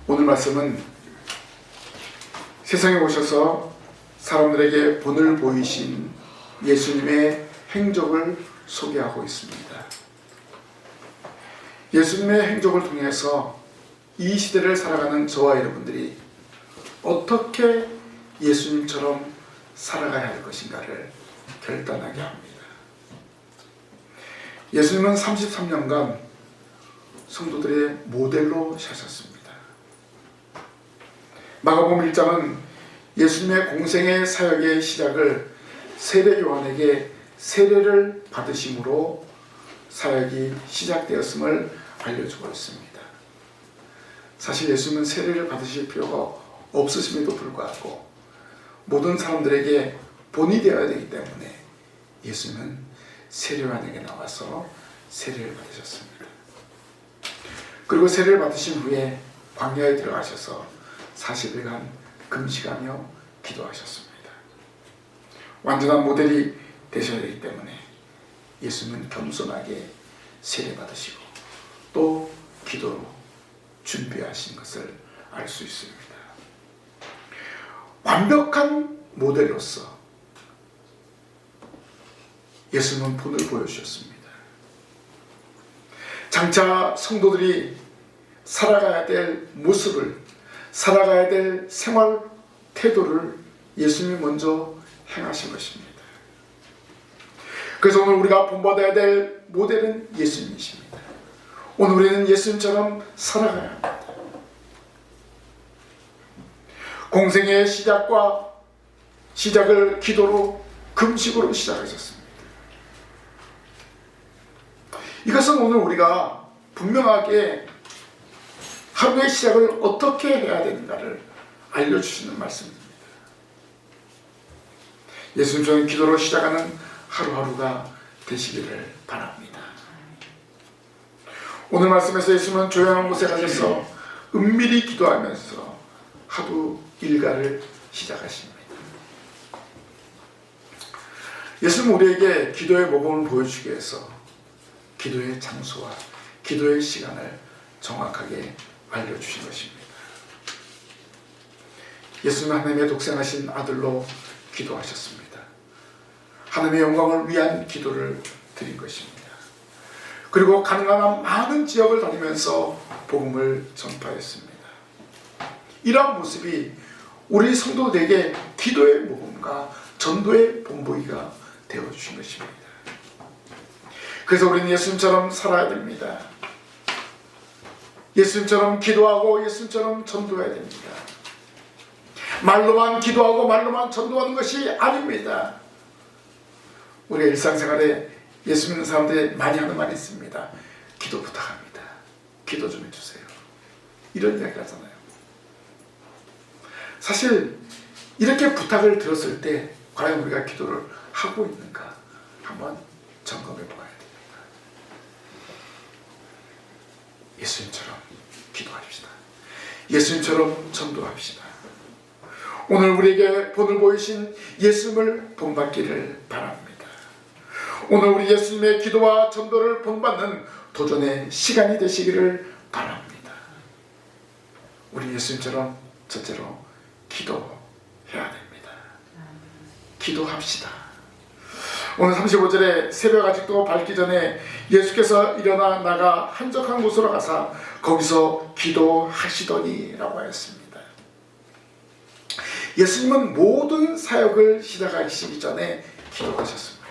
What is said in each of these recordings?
오늘 말씀은 세상에 오셔서 사람들에게 본을 보이신 예수님의 행적을 소개하고 있습니다. 예수님의 행적을 통해서 이 시대를 살아가는 저와 여러분들이 어떻게 예수님처럼 살아가야 할 것인가를 결단하게 합니다. 예수님은 33년간 성도들의 모델로 사셨습니다. 마가복음 1장은 예수님의 공생의 사역의 시작을 세례 요한에게 세례를 받으심으로 사역이 시작되었음을 알려주고 있습니다. 사실 예수님은 세례를 받으실 필요가 없으심에도 불구하고 모든 사람들에게 본이 되어야 되기 때문에 예수님은 세례 요한에게 나와서 세례를 받으셨습니다. 그리고 세례를 받으신 후에 광야에 들어가셔서 40일간 금식하며 기도하셨습니다. 완전한 모델이 되셔야 되기 때문에 예수님은 겸손하게 세례 받으시고 또 기도로 준비하신 것을 알 수 있습니다. 완벽한 모델로서 예수님은 본을 보여주셨습니다. 장차 성도들이 살아가야 될 모습을, 살아가야 될 생활 태도를 예수님이 먼저 행하신 것입니다. 그래서 오늘 우리가 본받아야 될 모델은 예수님이십니다. 오늘 우리는 예수님처럼 살아가야 합니다. 공생의 시작을 기도로 금식으로 시작하셨습니다. 이것은 오늘 우리가 분명하게 하루의 시작을 어떻게 해야 되는가를 알려주시는 말씀입니다. 예수님처럼 기도로 시작하는 하루하루가 되시기를 바랍니다. 오늘 말씀에서 예수님은 조용한 곳에 가셔서 은밀히 기도하면서 하루 일과를 시작하십니다. 예수님은 우리에게 기도의 모범을 보여주기 위해서 기도의 장소와 기도의 시간을 정확하게 알려주신 것입니다. 예수님은 하나님의 독생하신 아들로 기도하셨습니다. 하나님의 영광을 위한 기도를 드린 것입니다. 그리고 가능한 한 많은 지역을 다니면서 복음을 전파했습니다. 이러한 모습이 우리 성도들에게 기도의 모범과 전도의 본보기가 되어주신 것입니다. 그래서 우리는 예수님처럼 살아야 됩니다. 예수님처럼 기도하고 예수님처럼 전도해야 됩니다. 말로만 기도하고 말로만 전도하는 것이 아닙니다. 우리가 일상생활에 예수 믿는 사람들이 많이 하는 말이 있습니다. 기도 부탁합니다. 기도 좀 해주세요. 이런 이야기 하잖아요. 사실 이렇게 부탁을 들었을 때 과연 우리가 기도를 하고 있는가 한번 점검해 봐야 됩니다. 예수님처럼 기도합시다. 예수님처럼 전도합시다. 오늘 우리에게 본을 보이신 예수님을 본받기를 바랍니다. 오늘 우리 예수님의 기도와 전도를 본받는 도전의 시간이 되시기를 바랍니다. 우리 예수님처럼 첫째로 기도해야 됩니다. 기도합시다. 오늘 35절에 새벽 아직도 밝기 전에 예수께서 일어나 나가 한적한 곳으로 가사 거기서 기도하시더니 라고 하였습니다. 예수님은 모든 사역을 시작하시기 전에 기도하셨습니다.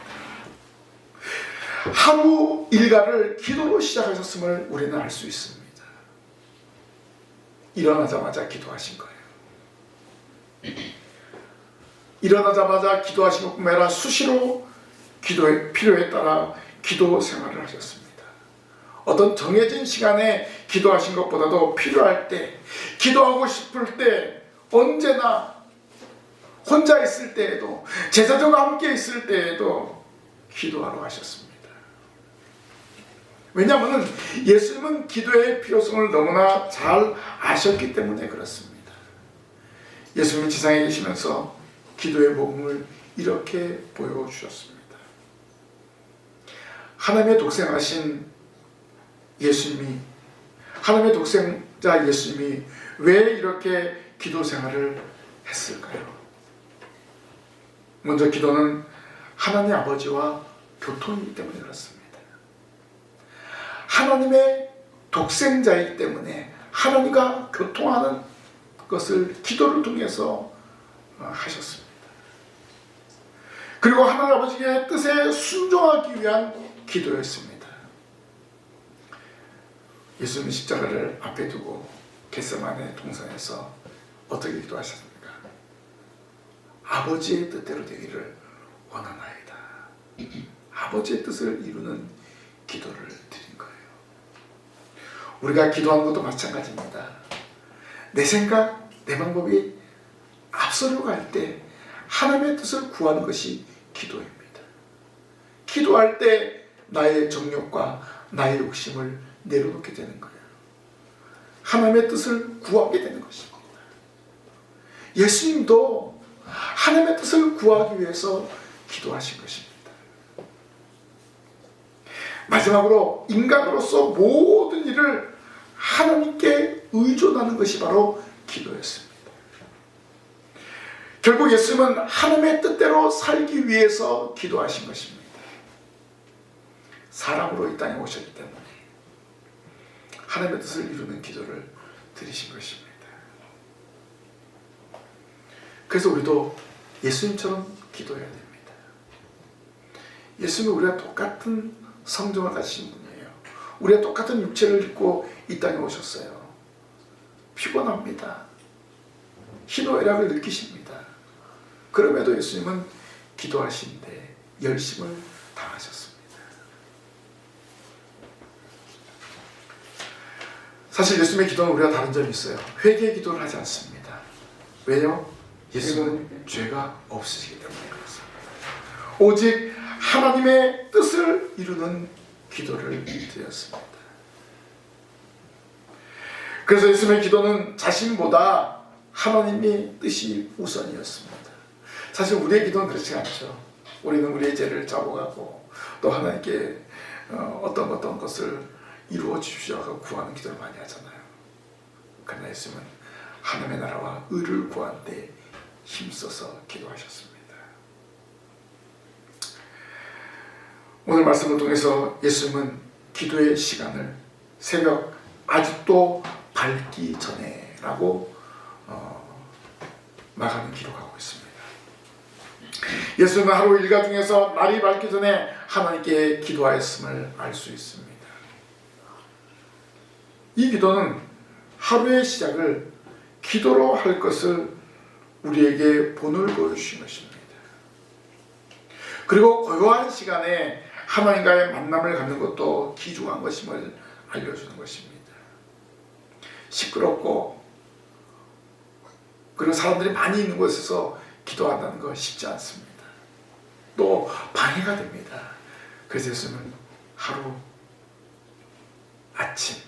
하루 일과를 기도로 시작하셨음을 우리는 알 수 있습니다. 일어나자마자 기도하신 거예요. 일어나자마자 기도하신 것뿐만 아니라 수시로 기도의 필요에 따라 기도 생활을 하셨습니다. 어떤 정해진 시간에 기도하신 것보다도 필요할 때, 기도하고 싶을 때, 언제나 혼자 있을 때에도, 제자들과 함께 있을 때에도 기도하러 가셨습니다. 왜냐하면 예수님은 기도의 필요성을 너무나 잘 아셨기 때문에 그렇습니다. 예수님은 지상에 계시면서 기도의 모범을 이렇게 보여주셨습니다. 하나님의 독생하신 예수님이 하나님의 독생 자, 예수님이 왜 이렇게 기도 생활을 했을까요? 먼저 기도는 하나님 아버지와 교통이기 때문에 그렇습니다. 하나님의 독생자이기 때문에 하나님과 교통하는 것을 기도를 통해서 하셨습니다. 그리고 하나님 아버지의 뜻에 순종하기 위한 기도였습니다. 예수님은 십자가를 앞에 두고 겟세마네 동산에서 어떻게 기도하셨습니까? 아버지의 뜻대로 되기를 원하나이다. 아버지의 뜻을 이루는 기도를 드린 거예요. 우리가 기도하는 것도 마찬가지입니다. 내 생각, 내 방법이 앞서려고 할 때 하나님의 뜻을 구하는 것이 기도입니다. 기도할 때 나의 정욕과 나의 욕심을 내려놓게 되는 거예요. 하나님의 뜻을 구하게 되는 것입니다. 예수님도 하나님의 뜻을 구하기 위해서 기도하신 것입니다. 마지막으로 인간으로서 모든 일을 하나님께 의존하는 것이 바로 기도였습니다. 결국 예수님은 하나님의 뜻대로 살기 위해서 기도하신 것입니다. 사람으로 이 땅에 오셨기 때문에 하나님의 뜻을 이루는 기도를 드리신 것입니다. 그래서 우리도 예수님처럼 기도해야 됩니다. 예수님은 우리가 똑같은 성정을 가지신 분이에요. 우리가 똑같은 육체를 입고 이 땅에 오셨어요. 피곤합니다. 희노애락을 느끼십니다. 그럼에도 예수님은 기도하시는데 열심을 다하셨습니다. 사실 예수님의 기도는 우리가 다른 점이 있어요. 회개의 기도를 하지 않습니다. 왜요? 예수님은 죄가 없으시기 때문에 그렇습니다. 오직 하나님의 뜻을 이루는 기도를 드렸습니다. 그래서 예수님의 기도는 자신보다 하나님의 뜻이 우선이었습니다. 사실 우리의 기도는 그렇지 않죠. 우리는 우리의 죄를 자복하고 또 하나님께 어떤 것을 이루어 주십시오 하고 구하는 기도를 많이 하잖아요. 그러나 예수님은 하나님의 나라와 의를 구하는 데 힘써서 기도하셨습니다. 오늘 말씀을 통해서 예수님은 기도의 시간을 새벽 아직도 밝기 전에라고 마감을 기록하고 있습니다. 예수님은 하루 일과 중에서 날이 밝기 전에 하나님께 기도하였음을 알 수 있습니다. 이 기도는 하루의 시작을 기도로 할 것을 우리에게 본을 보여주신 것입니다. 그리고 고요한 시간에 하나님과의 만남을 갖는 것도 귀중한 것임을 알려주는 것입니다. 시끄럽고 그리고 사람들이 많이 있는 곳에서 기도한다는 거 쉽지 않습니다. 또 방해가 됩니다. 그래서 예수님은 하루 아침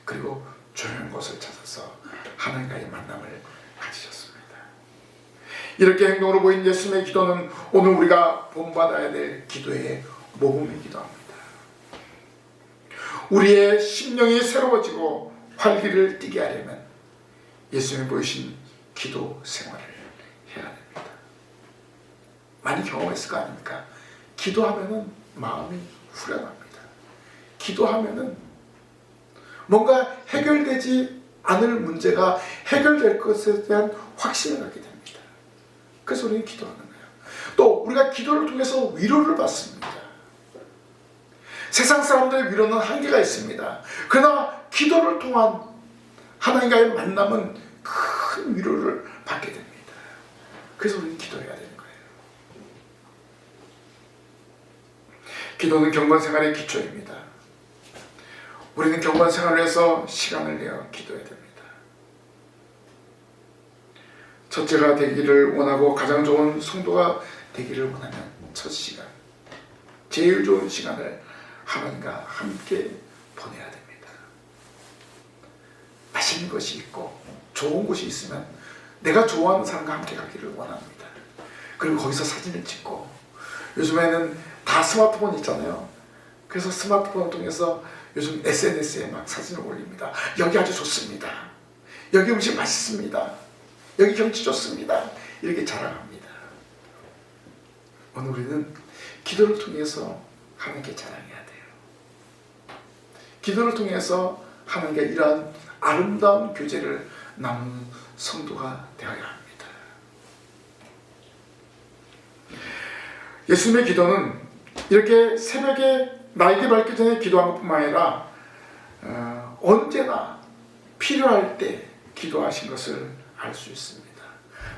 그리고 조용한 곳을 찾아서 하나님과의 만남을 가지셨습니다. 이렇게 행동으로 보인 예수님의 기도는 오늘 우리가 본받아야 될 기도의 모범이기도 합니다. 우리의 심령이 새로워지고 활기를 띠게 하려면 예수님이 보이신 기도 생활을 해야 됩니다. 많이 경험했을 거 아닙니까? 기도하면은 마음이 후련합니다. 기도하면은 뭔가 해결되지 않을 문제가 해결될 것에 대한 확신을 갖게 됩니다. 그래서 우리는 기도하는 거예요. 또 우리가 기도를 통해서 위로를 받습니다. 세상 사람들의 위로는 한계가 있습니다. 그러나 기도를 통한 하나님과의 만남은 큰 위로를 받게 됩니다. 그래서 우리는 기도해야 되는 거예요. 기도는 경건생활의 기초입니다. 우리는 경건생활을 해서 시간을 내어 기도해야 됩니다. 첫째가 되기를 원하고 가장 좋은 성도가 되기를 원하면 첫 시간, 제일 좋은 시간을 하나님과 함께 보내야 됩니다. 맛있는 것이 있고 좋은 곳이 있으면 내가 좋아하는 사람과 함께 가기를 원합니다. 그리고 거기서 사진을 찍고, 요즘에는 다 스마트폰 있잖아요. 그래서 스마트폰을 통해서 요즘 SNS에 막 사진을 올립니다. 여기 아주 좋습니다. 여기 음식 맛있습니다. 여기 경치 좋습니다. 이렇게 자랑합니다. 오늘 우리는 기도를 통해서 하나님께 자랑해야 돼요. 기도를 통해서 하나님과 이러한 아름다운 교제를 나누는 성도가 되어야 합니다. 예수님의 기도는 이렇게 새벽에 날개 밝기 전에 기도한 것뿐만 아니라 언제나 필요할 때 기도하신 것을 알 수 있습니다.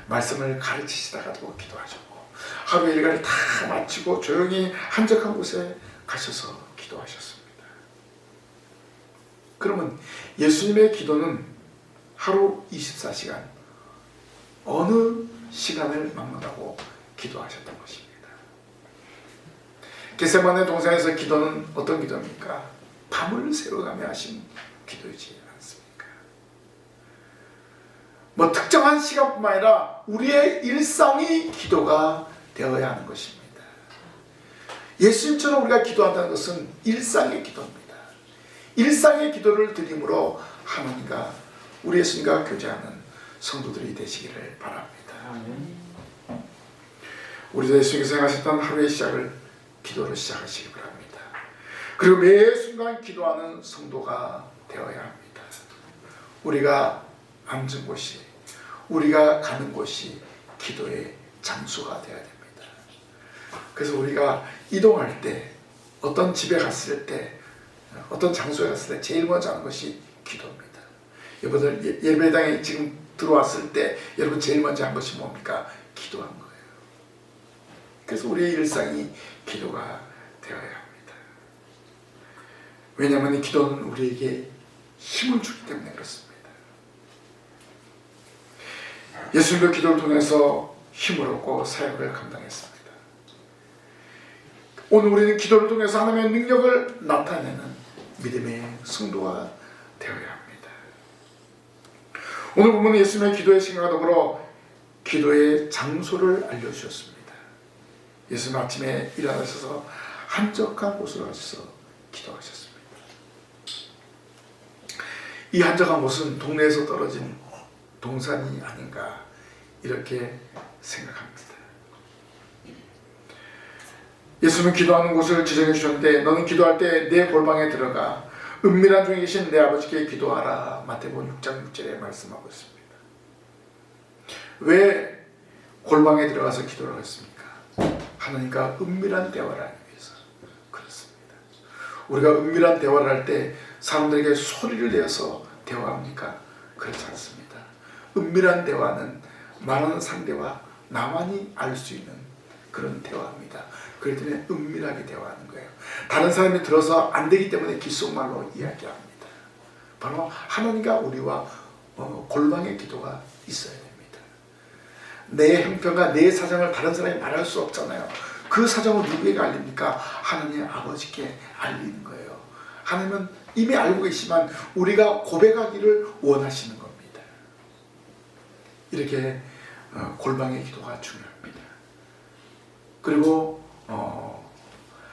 말씀을 가르치시다가도 기도하셨고 하루 일과를 다 마치고 조용히 한적한 곳에 가셔서 기도하셨습니다. 그러면 예수님의 기도는 하루 24시간 어느 시간을 막론하고 기도하셨던 것입니다. 겟세마네 동산에서 기도는 어떤 기도입니까? 밤을 새워가며 하신 기도이지 않습니까? 뭐 특정한 시간뿐만 아니라 우리의 일상이 기도가 되어야 하는 것입니다. 예수님처럼 우리가 기도한다는 것은 일상의 기도입니다. 일상의 기도를 드림으로 하나님과 우리 예수님과 교제하는 성도들이 되시기를 바랍니다. 우리도 예수님께서 행하셨던 하루의 시작을 기도로 시작하시기 바랍니다. 그리고 매 순간 기도하는 성도가 되어야 합니다. 우리가 앉은 곳이, 우리가 가는 곳이 기도의 장소가 되어야 됩니다. 그래서 우리가 이동할 때, 어떤 집에 갔을 때, 어떤 장소에 갔을 때 제일 먼저 하는 것이 기도입니다. 여러분들 예배당에 지금 들어왔을 때 여러분 제일 먼저 한 것이 뭡니까? 기도한 거예요. 그래서 우리의 일상이 기도가 되어야 합니다. 왜냐하면 이 기도는 우리에게 힘을 주기 때문에 그렇습니다. 예수님도 기도를 통해서 힘을 얻고 사역을 감당했습니다. 오늘 우리는 기도를 통해서 하나님의 능력을 나타내는 믿음의 성도가 되어야 합니다. 오늘 보면 예수님의 기도의 시간과 더불어 기도의 장소를 알려주셨습니다. 예수님 아침에 일어나셔서 한적한 곳으로 가셔서 기도하셨습니다. 이 한적한 곳은 동네에서 떨어진 동산이 아닌가 이렇게 생각합니다. 예수님은 기도하는 곳을 지정해 주셨는데 너는 기도할 때 내 골방에 들어가 은밀한 중에 계신 내 아버지께 기도하라. 마태복음 6장 6절에 말씀하고 있습니다. 왜 골방에 들어가서 기도를 했습니까? 하나님과 은밀한 대화를 하기 위해서 그렇습니다. 우리가 은밀한 대화를 할 때 사람들에게 소리를 내서 대화합니까? 그렇지 않습니다. 은밀한 대화는 말하는 상대와 나만이 알 수 있는 그런 대화입니다. 그렇기 때문에 은밀하게 대화하는 거예요. 다른 사람이 들어서 안 되기 때문에 귓속말로 이야기합니다. 바로 하나님과 우리와 골방의 기도가 있어야 됩니다. 내 형편과 내 사정을 다른 사람이 말할 수 없잖아요. 그 사정을 누구에게 알립니까? 하나님 아버지께 알리는 거예요. 하나님은 이미 알고 계시지만 우리가 고백하기를 원하시는 겁니다. 이렇게 골방의 기도가 중요합니다. 그리고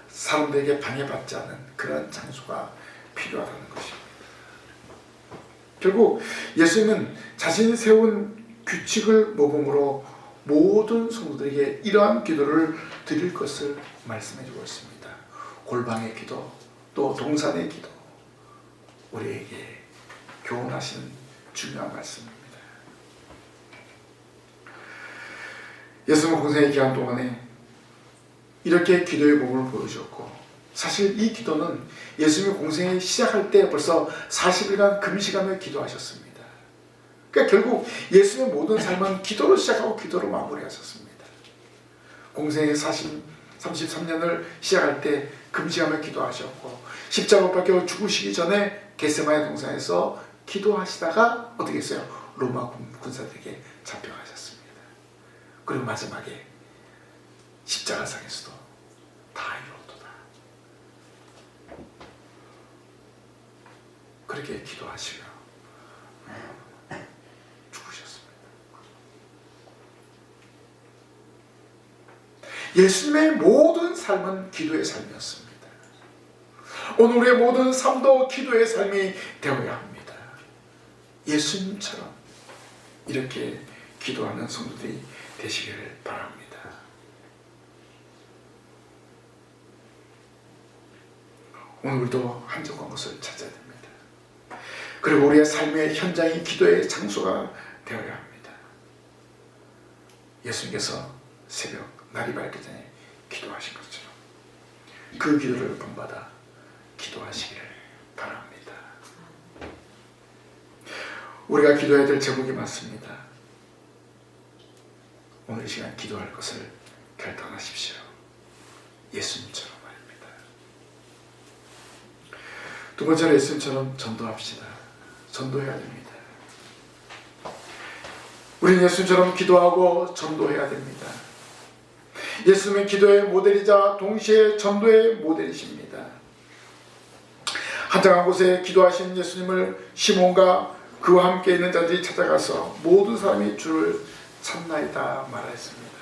사람들에게 방해받지 않은 그런 장소가 필요하다는 것입니다. 결국 예수님은 자신이 세운 규칙을 모범으로 모든 성도들에게 이러한 기도를 드릴 것을 말씀해주고 있습니다. 골방의 기도, 또 동산의 기도, 우리에게 교훈하시는 중요한 말씀입니다. 예수님은 공생의 기간 동안에 이렇게 기도의 모범을 보여주었고, 사실 이 기도는 예수님이 공생을 시작할 때 벌써 40일간 금시간을 기도하셨습니다. 그러니까 결국 예수님의 모든 삶은 기도로 시작하고 기도로 마무리하셨습니다. 공생의 33년을 시작할 때 금시간을 기도하셨고, 십자가 못 박혀 죽으시기 전에 겟세마네 동산에서 기도하시다가 어떻게 했어요? 로마 군사들에게 잡혀가셨습니다. 그리고 마지막에 십자가상에서도 다 이루었도다. 그렇게 기도하시며 죽으셨습니다. 예수님의 모든 삶은 기도의 삶이었습니다. 오늘 우리의 모든 삶도 기도의 삶이 되어야 합니다. 예수님처럼 이렇게 기도하는 성도들이 되시기를 바랍니다. 오늘 우리도 한적한 곳을 찾아야 됩니다. 그리고 우리의 삶의 현장이 기도의 장소가 되어야 합니다. 예수님께서 새벽 날이 밝기 전에 기도하신 것처럼 그 기도를 본받아 기도하시기를 바랍니다. 우리가 기도해야 될 제목이 많습니다. 오늘 이 시간 기도할 것을 결단하십시오. 예수님처럼 말입니다. 두 번째로 예수님처럼 전도합시다. 전도해야 됩니다. 우리는 예수님처럼 기도하고 전도해야 됩니다. 예수님은 기도의 모델이자 동시에 전도의 모델이십니다. 한적한 곳에 기도하신 예수님을 시몬과 그와 함께 있는 자들이 찾아가서 모든 사람이 주를 찾나이다 말하였습니다.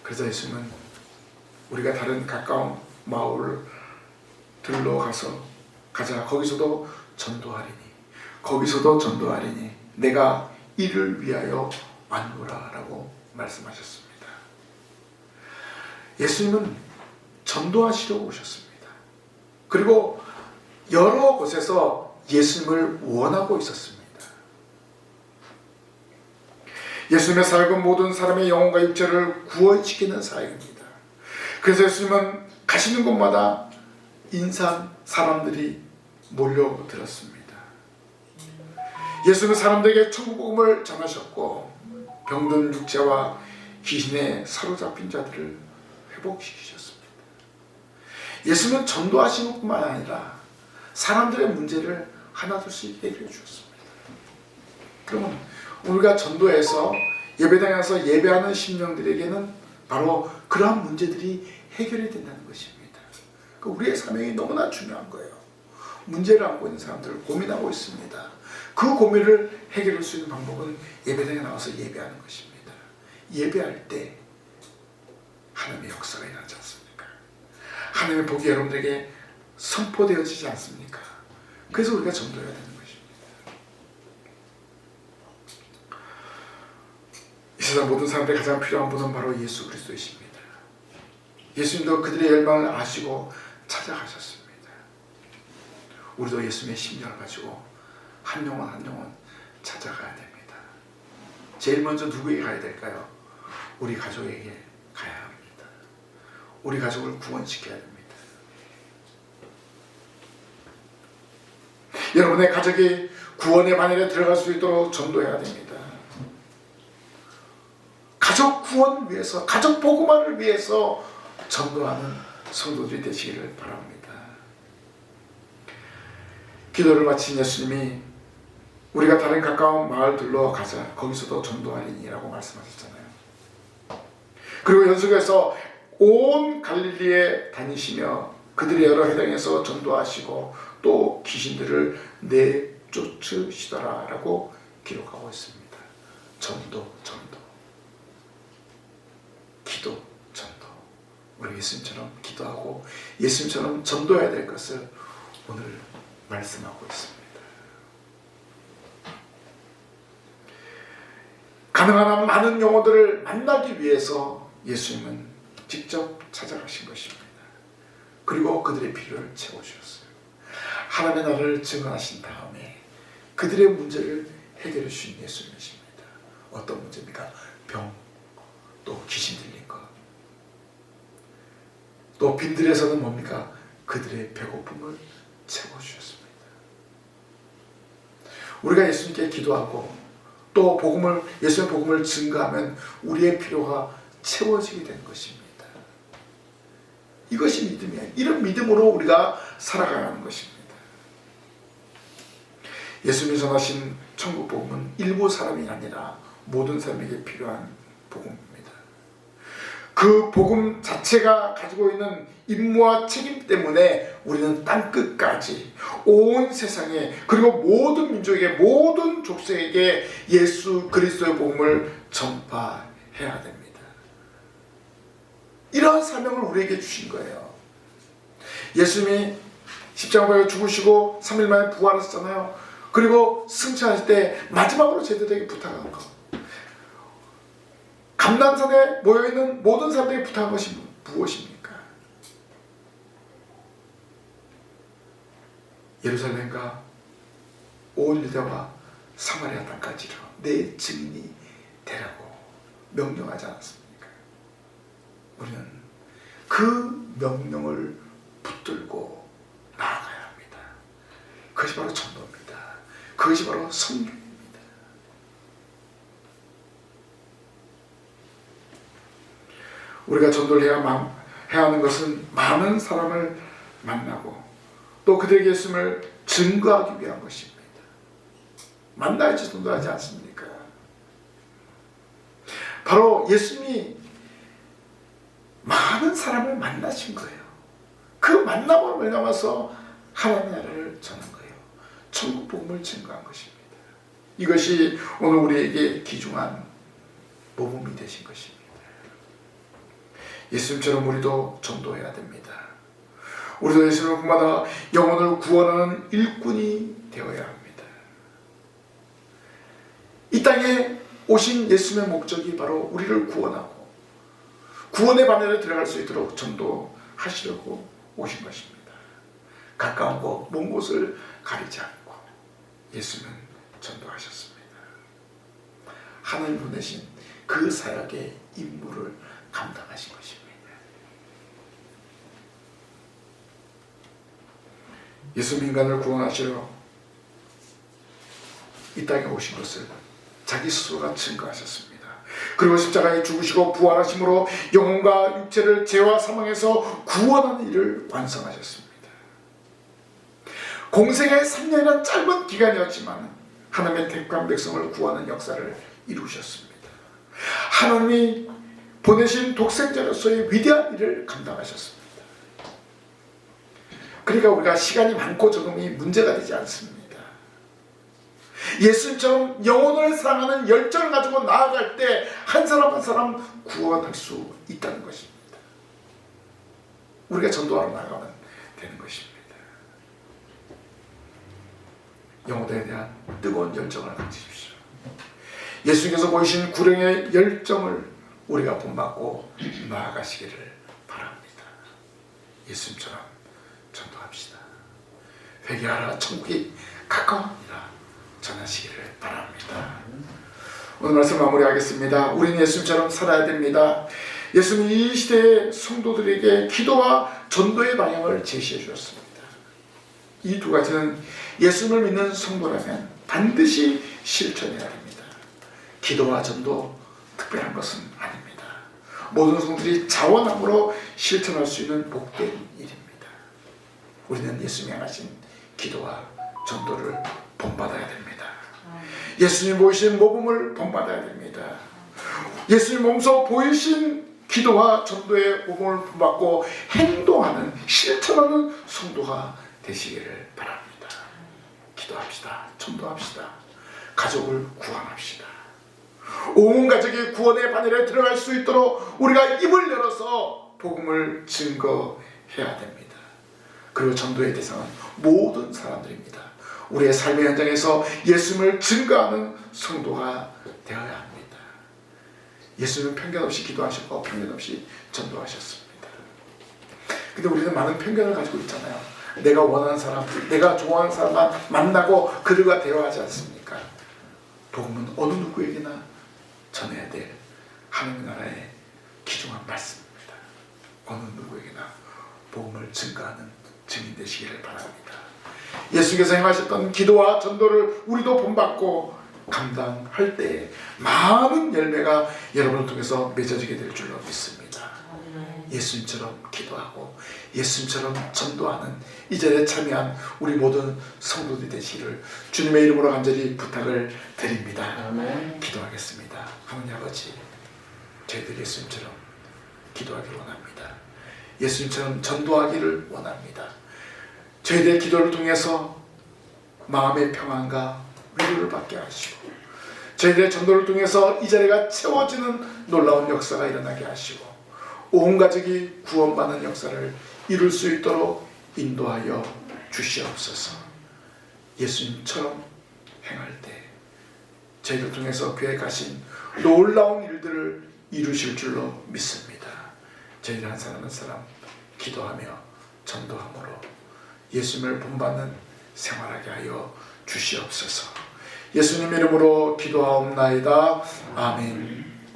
그래서 예수님은 우리가 다른 가까운 마을들로 가자. 거기서도 전도하리니 내가 이를 위하여 왔노라 라고 말씀하셨습니다. 예수님은 전도하시러 오셨습니다. 그리고 여러 곳에서 예수님을 원하고 있었습니다. 예수님의 사역은 모든 사람의 영혼과 육체를 구원시키는 사역입니다. 그래서 예수님은 가시는 곳마다 인산 사람들이 몰려들었습니다. 예수님은 사람들에게 천국 복음을 전하셨고 병든 육체와 귀신에 사로잡힌 자들을 회복시키셨습니다. 예수님은 전도하시는 것뿐만 아니라 사람들의 문제를 하나둘씩 해결해 주셨습니다. 그러면 우리가 전도해서 예배당에 가서 예배하는 심령들에게는 바로 그러한 문제들이 해결이 된다는 것입니다. 우리의 사명이 너무나 중요한 거예요. 문제를 안고 있는 사람들을 고민하고 있습니다. 그 고민을 해결할 수 있는 방법은 예배당에 나와서 예배하는 것입니다. 예배할 때 하나님의 역사가 일어나지 않습니까? 하나님의 복이 여러분들에게 선포되어지지 않습니까? 그래서 우리가 전도해야 되는 것입니다. 이 세상 모든 사람들이 가장 필요한 분은 바로 예수 그리스도이십니다. 예수님도 그들의 열망을 아시고 찾아가셨습니다. 우리도 예수님의 심령을 가지고 한 영혼 한 영혼 찾아가야 됩니다. 제일 먼저 누구에게 가야 될까요? 우리 가족에게 가야 합니다. 우리 가족을 구원시켜야 됩니다. 여러분의 가족이 구원의 바늘에 들어갈 수 있도록 전도해야 됩니다. 가족 구원을 위해서, 가족 복음화를 위해서 전도하는 성도들이 되시기를 바랍니다. 기도를 마친 예수님이 우리가 다른 가까운 마을들로 가자. 거기서도 전도하리니라고 말씀하셨잖아요. 그리고 연속해서 온 갈릴리에 다니시며 그들의 여러 회당에서 전도하시고 또 귀신들을 내쫓으시더라 라고 기록하고 있습니다. 전도, 기도, 전도. 우리 예수님처럼 기도하고 예수님처럼 전도해야 될 것을 오늘 말씀하고 있습니다. 가능한 한 많은 영혼들을 만나기 위해서 예수님은 직접 찾아가신 것입니다. 그리고 그들의 필요를 채워주셨어요. 하나님의 나라를 증언하신 다음에 그들의 문제를 해결해 주신 예수님이십니다. 어떤 문제입니까? 병, 또 귀신 들린 것. 또 빈들에서는 뭡니까? 그들의 배고픔을 채워주셨습니다. 우리가 예수님께 기도하고 또 예수의 복음을 증거하면 우리의 필요가 채워지게 되는 것입니다. 이것이 믿음이에요. 이런 믿음으로 우리가 살아가야 하는 것입니다. 예수님이 전하신 천국 복음은 일부 사람이 아니라 모든 사람에게 필요한 복음입니다. 그 복음 자체가 가지고 있는 임무와 책임 때문에 우리는 땅끝까지 온 세상에 그리고 모든 민족에게 모든 족속에게 예수 그리스도의 복음을 전파해야 됩니다. 이러한 사명을 우리에게 주신 거예요. 예수님이 십자가에 죽으시고 3일 만에 부활하셨잖아요. 그리고 승천하실 때 마지막으로 제자들에게 부탁한 것, 감람산에 모여있는 모든 사람들에게 부탁한 것이 무엇입니까? 예루살렘과 온 유대와 사마리아 땅까지로 내 증인이 되라고 명령하지 않았습니까? 우리는 그 명령을 붙들고 나아가야 합니다. 그것이 바로 전도입니다. 그것이 바로 성령입니다. 우리가 전도를 해야 하는 것은 많은 사람을 만나고 또 그들에게 예수님을 증거하기 위한 것입니다. 만나야지 전도하지 않습니까? 바로 예수님이 많은 사람을 만나신 거예요. 그 만남으로 말미암아서 하나님의 나라를 전한 거예요. 천국 복음을 증거한 것입니다. 이것이 오늘 우리에게 귀중한 모범이 되신 것입니다. 예수님처럼 우리도 전도해야 됩니다. 우리도 예수님을 본받아 영혼을 구원하는 일꾼이 되어야 합니다. 이 땅에 오신 예수님의 목적이 바로 우리를 구원하고 구원의 바늘에 들어갈 수 있도록 전도하시려고 오신 것입니다. 가까운 곳, 먼 곳을 가리지 않고 예수님은 전도하셨습니다. 하늘 보내신 그 사역의 임무를 감당하신 것입니다. 예수님 인간을 구원하시려 이 땅에 오신 것을 자기 스스로가 증거하셨습니다. 그리고 십자가에 죽으시고 부활하심으로 영혼과 육체를 죄와 사망에서 구원하는 일을 완성하셨습니다. 공생의 3년이란 짧은 기간이었지만 하나님의 택한 백성을 구하는 역사를 이루셨습니다. 하나님이 보내신 독생자로서의 위대한 일을 감당하셨습니다. 그러니까 우리가 시간이 많고 적음이 문제가 되지 않습니다. 예수님처럼 영혼을 사랑하는 열정을 가지고 나아갈 때 한 사람 한 사람 구원할 수 있다는 것입니다. 우리가 전도하러 나가면 되는 것입니다. 영혼에 대한 뜨거운 열정을 가지십시오. 예수님께서 보이신 구령의 열정을 우리가 본받고 나아가시기를 바랍니다. 예수님처럼 전도합시다. 회개하라, 천국이 가까우니라 전하시기를 바랍니다. 오늘 말씀 마무리하겠습니다. 우리는 예수님처럼 살아야 됩니다. 예수님이 이 시대의 성도들에게 기도와 전도의 방향을 제시해 주셨습니다. 이 두 가지는 예수님을 믿는 성도라면 반드시 실천해야 합니다. 기도와 전도 특별한 것은 아닙니다. 모든 성도들이 자원함으로 실천할 수 있는 복된 일입니다. 우리는 예수님이 하신 기도와 전도를 본받아야 됩니다. 예수님 보이신 모범을 본받아야 됩니다. 예수님 몸소 보이신 기도와 전도의 모범을 본받고 행동하는, 실천하는 성도가 되시기를 바랍니다. 기도합시다. 전도합시다. 가족을 구원합시다. 온 가족이 구원의 바늘에 들어갈 수 있도록 우리가 입을 열어서 복음을 증거해야 됩니다. 그리고 전도의 대상은 모든 사람들입니다. 우리의 삶의 현장에서 예수님을 증거하는 성도가 되어야 합니다. 예수님은 편견 없이 기도하셨고 편견 없이 전도하셨습니다. 근데 우리는 많은 편견을 가지고 있잖아요. 내가 원하는 사람, 내가 좋아하는 사람만 만나고 그들과 대화하지 않습니까? 복음은 어느 누구에게나 전해야 될 하나님의 나라의 귀중한 말씀입니다. 어느 누구에게나 복음을 증거하는 증인 되시기를 바랍니다. 예수께서 행하셨던 기도와 전도를 우리도 본받고 감당할 때 많은 열매가 여러분을 통해서 맺어지게 될 줄로 믿습니다. 예수님처럼 기도하고 예수님처럼 전도하는 이 자리에 참여한 우리 모든 성도들이 되시기를 주님의 이름으로 간절히 부탁을 드립니다. 기도하겠습니다. 하나님 아버지, 저희들 예수님처럼 기도하기를 원합니다. 예수님처럼 전도하기를 원합니다. 저희들의 기도를 통해서 마음의 평안과 위로를 받게 하시고 저희들의 전도를 통해서 이 자리가 채워지는 놀라운 역사가 일어나게 하시고 온 가족이 구원받는 역사를 이룰 수 있도록 인도하여 주시옵소서. 예수님처럼 행할 때 저희를 통해서 교회 가신 놀라운 일들을 이루실 줄로 믿습니다. 저희를 한 사람 한 사람 기도하며 전도함으로 예수님을 본받는 생활하게 하여 주시옵소서. 예수님 이름으로 기도하옵나이다. 아멘.